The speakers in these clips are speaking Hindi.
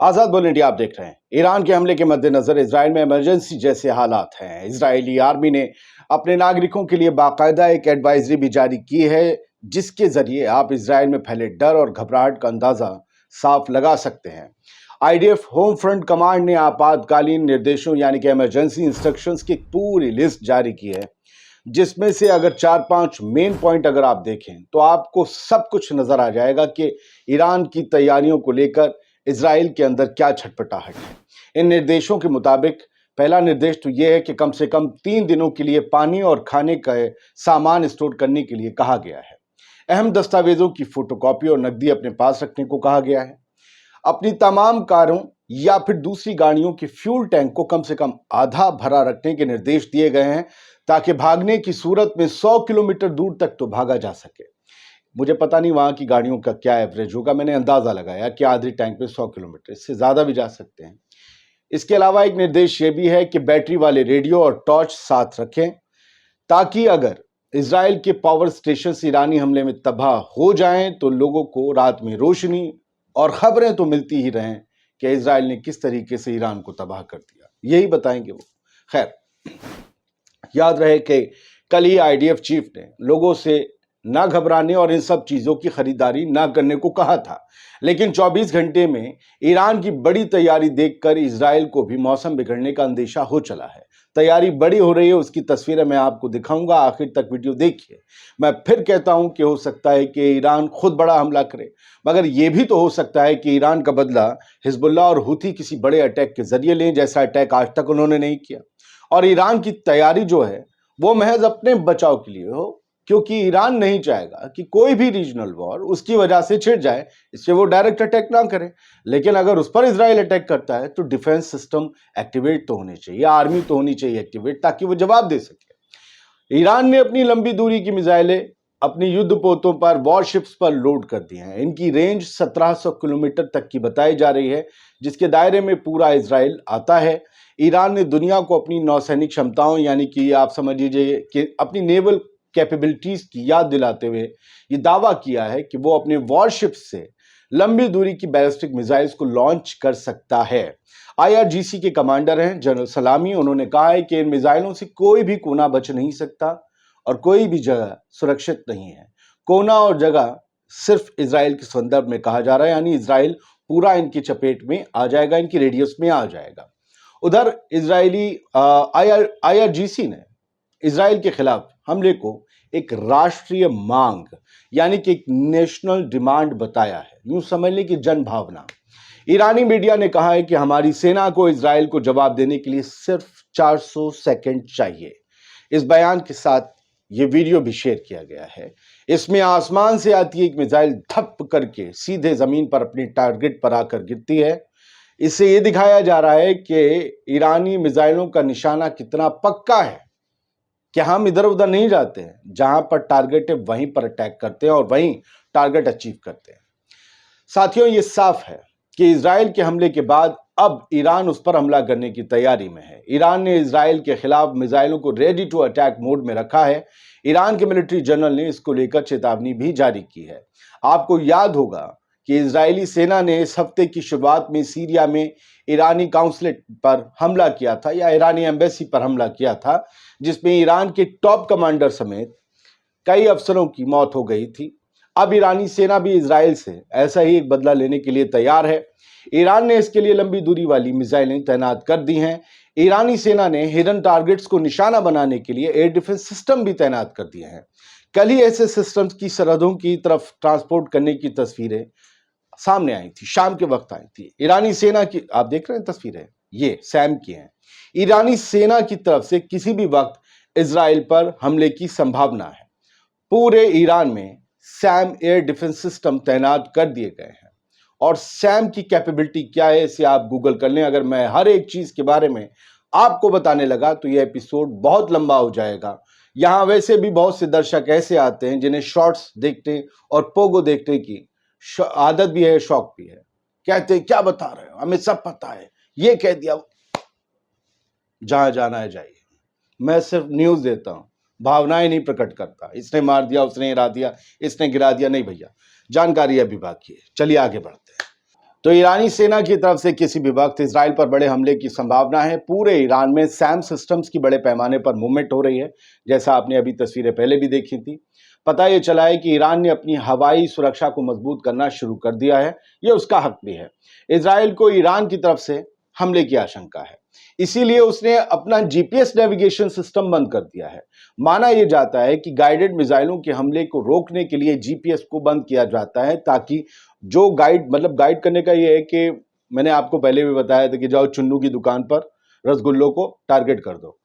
आजाद बोल इंडिया आप देख रहे हैं। ईरान के हमले के मद्देनजर इजराइल में इमरजेंसी जैसे हालात हैं। इजरायली आर्मी ने अपने नागरिकों के लिए बाकायदा एक एडवाइजरी भी जारी की है, जिसके जरिए आप इजराइल में फैले डर और घबराहट का अंदाजा साफ लगा सकते हैं। आईडीएफ होम फ्रंट कमांड ने आपातकालीन निर्देशों यानी कि इमरजेंसी इंस्ट्रक्शंस की पूरी लिस्ट जारी की है, जिसमें से अगर 4-5 मेन पॉइंट अगर आप देखें तो आपको सब कुछ नजर आ जाएगा कि ईरान की तैयारियों को लेकर इजराइल के अंदर क्या छटपटाहट है। इन निर्देशों के मुताबिक पहला निर्देश तो यह है कि कम से कम 3 दिनों के लिए पानी और खाने का सामान स्टोर करने के लिए कहा गया है। अहम दस्तावेजों की फोटोकॉपी और नकदी अपने पास रखने को कहा गया है। अपनी तमाम कारों या फिर दूसरी गाड़ियों के फ्यूल टैंक को कम से कम आधा भरा रखने के निर्देश दिए गए हैं, ताकि भागने की सूरत में 100 किलोमीटर दूर तक तो भागा जा सके। मुझे पता नहीं वहां की गाड़ियों का क्या एवरेज होगा, मैंने अंदाजा लगाया कि आधी टैंक पे 100 किलोमीटर, इससे ज्यादा भी जा सकते हैं। इसके अलावा एक निर्देश ये भी है कि बैटरी वाले रेडियो और टॉर्च साथ रखें, ताकि अगर इजराइल के पावर स्टेशन ईरानी हमले में तबाह हो जाएं तो लोगों को रात में रोशनी और खबरें तो मिलती ही रहें कि इजराइल ने किस तरीके से ईरान को तबाह कर दिया, यही बताएंगे वो। खैर, याद रहे कि कल ही आईडीएफ चीफ ने लोगों से ना घबराने और इन सब चीजों की खरीदारी ना करने को कहा था, लेकिन 24 घंटे में ईरान की बड़ी तैयारी देखकर इजराइल को भी मौसम बिगड़ने का अंदेशा हो चला है। तैयारी बड़ी हो रही है, उसकी तस्वीरें मैं आपको दिखाऊंगा, आखिर तक वीडियो देखिए। मैं फिर कहता हूं कि हो सकता है कि ईरान खुद बड़ा हमला करे, मगर यह भी तो हो सकता है कि ईरान का बदला हिजबुल्लाह और हुथी किसी बड़े अटैक के जरिए लें, जैसा अटैक आज तक उन्होंने नहीं किया। और ईरान की तैयारी जो है वो महज अपने बचाव के लिए हो, क्योंकि ईरान नहीं चाहेगा कि कोई भी रीजनल वॉर उसकी वजह से छिड़ जाए, इससे वो डायरेक्ट अटैक ना करे। लेकिन अगर उस पर इजराइल अटैक करता है तो डिफेंस सिस्टम एक्टिवेट तो होने चाहिए, आर्मी तो होनी चाहिए एक्टिवेट, ताकि वो जवाब दे सके। ईरान ने अपनी लंबी दूरी की मिसाइलें अपनी युद्धपोतों पर, वॉरशिप्स पर लोड कर दी हैं। इनकी रेंज 1700 किलोमीटर तक की बताई जा रही है, जिसके दायरे में पूरा इजराइल आता है। ईरान ने दुनिया को अपनी नौसैनिक क्षमताओं यानी कि आप समझ लीजिए कि अपनी नेवल कैपेबिलिटीज की याद दिलाते हुए ये दावा किया है कि वो अपने वॉरशिप्स से लंबी दूरी की बैलिस्टिक मिसाइल्स को लॉन्च कर सकता है। आईआरजीसी के कमांडर हैं जनरल सलामी, उन्होंने कहा है कि इन मिसाइलों से कोई भी कोना बच नहीं सकता और कोई भी जगह सुरक्षित नहीं है। कोना और जगह सिर्फ इजराइल के संदर्भ में कहा जा रहा है, यानी इजराइल पूरा इनकी चपेट में आ जाएगा, इनकी रेडियस में आ जाएगा। उधर इजरायली आईआरजीसी ने इजराइल के खिलाफ हमले को एक राष्ट्रीय मांग यानी कि एक नेशनल डिमांड बताया है, यूं समझ लें कि जन भावना। ईरानी मीडिया ने कहा है कि हमारी सेना को इजराइल को जवाब देने के लिए सिर्फ 400 सेकंड चाहिए। इस बयान के साथ ये वीडियो भी शेयर किया गया है। इसमें आसमान से आती एक मिसाइल धप करके सीधे जमीन पर अपने टारगेट पर आकर गिरती है। इससे यह दिखाया जा रहा है कि ईरानी मिसाइलों का निशाना कितना पक्का है कि हम इधर उधर नहीं जाते हैं, जहां पर टारगेट है वहीं पर अटैक करते हैं और वहीं टारगेट अचीव करते हैं। साथियों, ये साफ है कि इजराइल के हमले के बाद अब ईरान उस पर हमला करने की तैयारी में है। ईरान ने इजराइल के खिलाफ मिसाइलों को रेडी टू अटैक मोड में रखा है। ईरान के मिलिट्री जनरल ने इसको लेकर चेतावनी भी जारी की है। आपको याद होगा कि इजरायली सेना ने इस हफ्ते की शुरुआत में सीरिया में ईरानी काउंसलेट पर हमला किया था या ईरानी एम्बेसी पर हमला किया था, जिसमें ईरान के टॉप कमांडर समेत कई अफसरों की मौत हो गई थी। अब ईरानी सेना भी इजराइल से ऐसा ही एक बदला लेने के लिए तैयार है। ईरान ने इसके लिए लंबी दूरी वाली मिसाइलें तैनात कर दी हैं। ईरानी सेना ने हिडन टारगेट्स को निशाना बनाने के लिए एयर डिफेंस सिस्टम भी तैनात कर दिए हैं। कल ही ऐसे सिस्टम्स की सरहदों की तरफ ट्रांसपोर्ट करने की तस्वीरें सामने आई थी, शाम के वक्त आई थी। ईरानी सेना की आप देख रहे हैं तस्वीरें, ये सैम की हैं। ईरानी सेना की तरफ से किसी भी वक्त इजराइल पर हमले की संभावना है। पूरे ईरान में सैम एयर डिफेंस सिस्टम तैनात कर दिए गए हैं और सैम की कैपेबिलिटी क्या है इसे आप गूगल कर लें। अगर मैं हर एक चीज के बारे में आपको बताने लगा तो यह एपिसोड बहुत लंबा हो जाएगा। यहां वैसे भी बहुत से दर्शक ऐसे आते हैं जिन्हें शॉर्ट्स देखने और पोगो देखने की आदत भी है, शौक भी है। कहते हैं क्या बता रहे हो, हमें सब पता है, ये कह दिया जहां जाना है जाइए। मैं सिर्फ न्यूज देता हूं, भावनाएं नहीं प्रकट करता। इसने मार दिया, उसने हिला दिया, इसने गिरा दिया, नहीं भैया, जानकारी अभी बाकी है। चलिए आगे बढ़ते हैं। तो ईरानी सेना की तरफ से किसी भी वक्त इजराइल पर बड़े हमले की संभावना है। पूरे ईरान में सैम सिस्टम्स की बड़े पैमाने पर मूवमेंट हो रही है, जैसा आपने अभी तस्वीरें पहले भी देखी थी। पता ये चला है कि ईरान ने अपनी हवाई सुरक्षा को मजबूत करना शुरू कर दिया है। यह उसका हक भी है। इजराइल को ईरान की तरफ से हमले की आशंका है, इसीलिए उसने अपना जीपीएस नेविगेशन सिस्टम बंद कर दिया है। माना यह जाता है कि गाइडेड मिसाइलों के हमले को रोकने के लिए जीपीएस को बंद किया जाता है, ताकि जो गाइड करने का ये है कि मैंने आपको पहले भी बताया था कि जाओ चुन्नू की दुकान पर रसगुल्लों को टारगेट कर दो।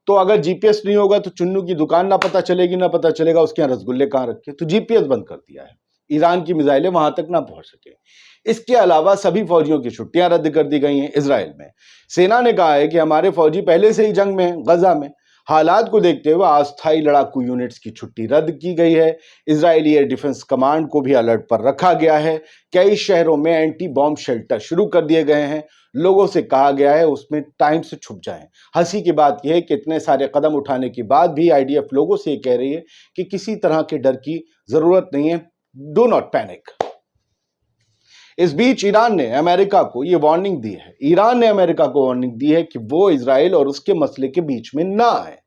तो अगर जीपीएस नहीं होगा तो चुन्नू की दुकान ना पता चलेगी, ना पता चलेगा उसके यहाँ रसगुल्ले कहाँ रखे। तो जीपीएस बंद कर दिया है, ईरान की मिसाइलें वहां तक ना पहुंच सके। इसके अलावा सभी फौजियों की छुट्टियां रद्द कर दी गई हैं इजराइल में। सेना ने कहा है कि हमारे फौजी पहले से ही जंग में हैं, गजा में। हालात को देखते हुए अस्थायी लड़ाकू यूनिट्स की छुट्टी रद्द की गई है। इजरायली एयर डिफेंस कमांड को भी अलर्ट पर रखा गया है। कई शहरों में एंटी बॉम्ब शेल्टर शुरू कर दिए गए हैं। लोगों से कहा गया है उसमें टाइम से छुप जाएं। हंसी की बात यह है कि इतने सारे कदम उठाने के बाद भी आईडीएफ लोगों से कह रही है कि किसी तरह के डर की जरूरत नहीं है, डू नॉट पैनिक। इस बीच ईरान ने अमेरिका को यह वार्निंग दी है। ईरान ने अमेरिका को वार्निंग दी है कि वो इजराइल और उसके मसले के बीच में ना आए।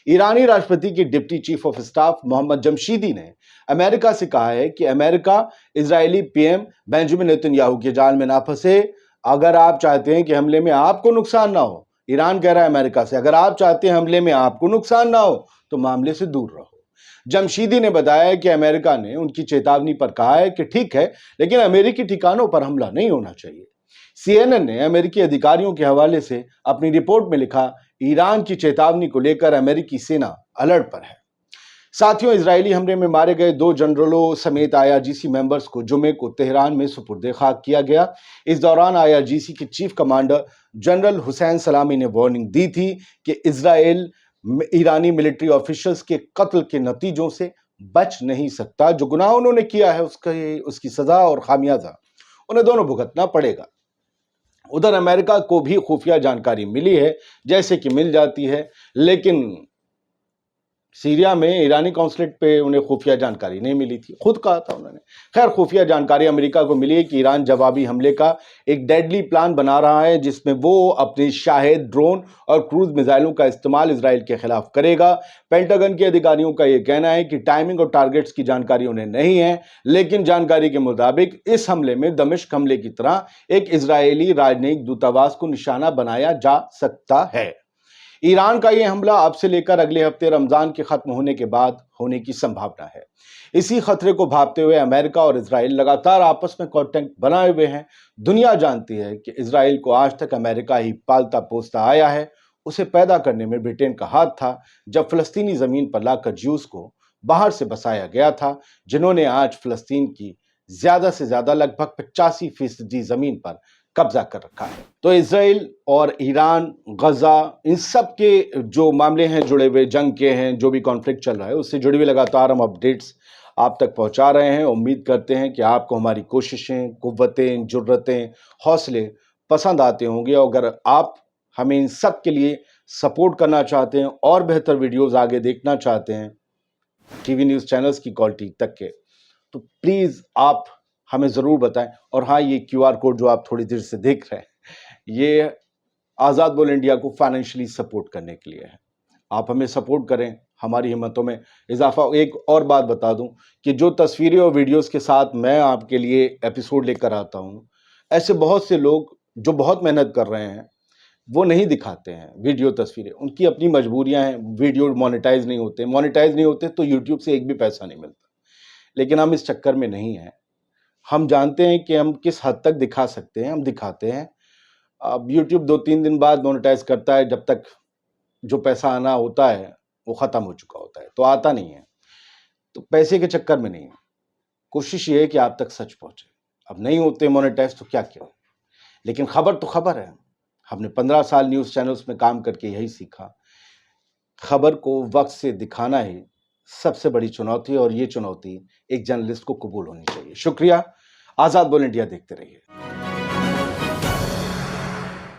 ईरानी राष्ट्रपति के deputy chief of staff Mohammad Jamshidi ने अमेरिका से कहा है कि अमेरिका इजरायली पीएम बेंजामिन नेतन्याहू के जाल में ना फंसे। अगर आप चाहते हैं कि हमले में आपको नुकसान ना हो, ईरान कह रहा है अमेरिका से, अगर आप चाहते हैं हमले में आपको नुकसान ना हो तो मामले से दूर रहो। जमशीदी ने बताया कि अमेरिका ने उनकी चेतावनी पर कहा है कि ठीक है, लेकिन अमेरिकी ठिकानों पर हमला नहीं होना चाहिए। सीएनएन ने अमेरिकी अधिकारियों के हवाले से अपनी रिपोर्ट में लिखा, ईरान की चेतावनी को लेकर अमेरिकी सेना अलर्ट पर है। साथियों, इजरायली हमले में मारे गए 2 जनरलों समेत आईआरजीसी मेंबर्स को जुमे को तेहरान में सुपुर्दे खाक किया गया। इस दौरान आईआरजीसी के चीफ कमांडर जनरल हुसैन सलामी ने वार्निंग दी थी कि इजराइल ईरानी मिलिट्री ऑफिशियल्स के कत्ल के नतीजों से बच नहीं सकता। जो गुनाह उन्होंने किया है उसकी सजा और खामियाजा उन्हें दोनों भुगतना पड़ेगा। उधर अमेरिका को भी खुफिया जानकारी मिली है, जैसे कि मिल जाती है, लेकिन सीरिया में ईरानी कॉन्सुलेट पे उन्हें खुफिया जानकारी नहीं मिली थी, खुद कहा था उन्होंने। खैर, खुफिया जानकारी अमेरिका को मिली है कि ईरान जवाबी हमले का एक डेडली प्लान बना रहा है, जिसमें वो अपनी शाहेद ड्रोन और क्रूज मिसाइलों का इस्तेमाल इजराइल के खिलाफ करेगा। पेंटागन के अधिकारियों का यह कहना है कि टाइमिंग और टारगेट्स की जानकारी उन्हें नहीं है, लेकिन जानकारी के मुताबिक इस हमले में दमिश्क हमले की तरह एक इजरायली राजनयिक दूतावास को निशाना बनाया जा सकता है। ईरान का यह हमला अब से लेकर अगले हफ्ते रमजान के खत्म होने के बाद होने की संभावना है। इसी खतरे को भांपते हुए अमेरिका और इजराइल लगातार आपस में कांटेक्ट बनाए हुए हैं। दुनिया जानती है कि इजराइल को आज तक अमेरिका ही पालता पोसता आया है। उसे पैदा करने में ब्रिटेन का हाथ था, जब फिलिस्तीनी जमीन पर लाकर ज्यूज को बाहर से बसाया गया था, जिन्होंने आज फिलिस्तीन की ज्यादा से ज्यादा लगभग 85% जमीन पर कब्जा कर रखा है। तो इजराइल और ईरान, गजा, इन सब के जो मामले हैं जुड़े हुए, जंग के हैं, जो भी कॉन्फ्लिक्ट चल रहा है, उससे जुड़ी हुई लगातार हम अपडेट्स आप तक पहुंचा रहे हैं। उम्मीद करते हैं कि आपको हमारी कोशिशें, कुव्वतें, जुर्रतें, हौसले पसंद आते होंगे। अगर आप हमें इन सब के लिए सपोर्ट करना चाहते हैं और बेहतर वीडियोस आगे देखना चाहते हैं टीवी न्यूज़ चैनल्स की क्वालिटी तक के, तो प्लीज़ आप हमें ज़रूर बताएं। और हाँ, ये क्यूआर कोड जो आप थोड़ी देर से देख रहे हैं, ये आज़ाद बोल इंडिया को फाइनेंशियली सपोर्ट करने के लिए है। आप हमें सपोर्ट करें, हमारी हिम्मतों में इजाफा। एक और बात बता दूं कि जो तस्वीरें और वीडियोस के साथ मैं आपके लिए एपिसोड लेकर आता हूं, ऐसे बहुत से लोग जो बहुत मेहनत कर रहे हैं वो नहीं दिखाते हैं वीडियो तस्वीरें। उनकी अपनी मजबूरियां हैं, वीडियो मोनेटाइज नहीं होते तो यूट्यूब से एक भी पैसा नहीं मिलता। लेकिन हम इस चक्कर में नहीं हैं। हम जानते हैं कि हम किस हद तक दिखा सकते हैं, हम दिखाते हैं। अब यूट्यूब 2-3 दिन बाद मोनेटाइज करता है, जब तक जो पैसा आना होता है वो ख़त्म हो चुका होता है, तो आता नहीं है। तो पैसे के चक्कर में नहीं है, कोशिश ये है कि आप तक सच पहुँचे। अब नहीं होते मोनेटाइज तो क्या किया, लेकिन खबर तो खबर है। हमने 15 साल न्यूज़ चैनल्स में काम करके यही सीखा, खबर को वक्त से दिखाना ही सबसे बड़ी चुनौती है, और ये चुनौती एक जर्नलिस्ट को कबूल होनी चाहिए। शुक्रिया। आज़ाद बोल इंडिया देखते रहिए।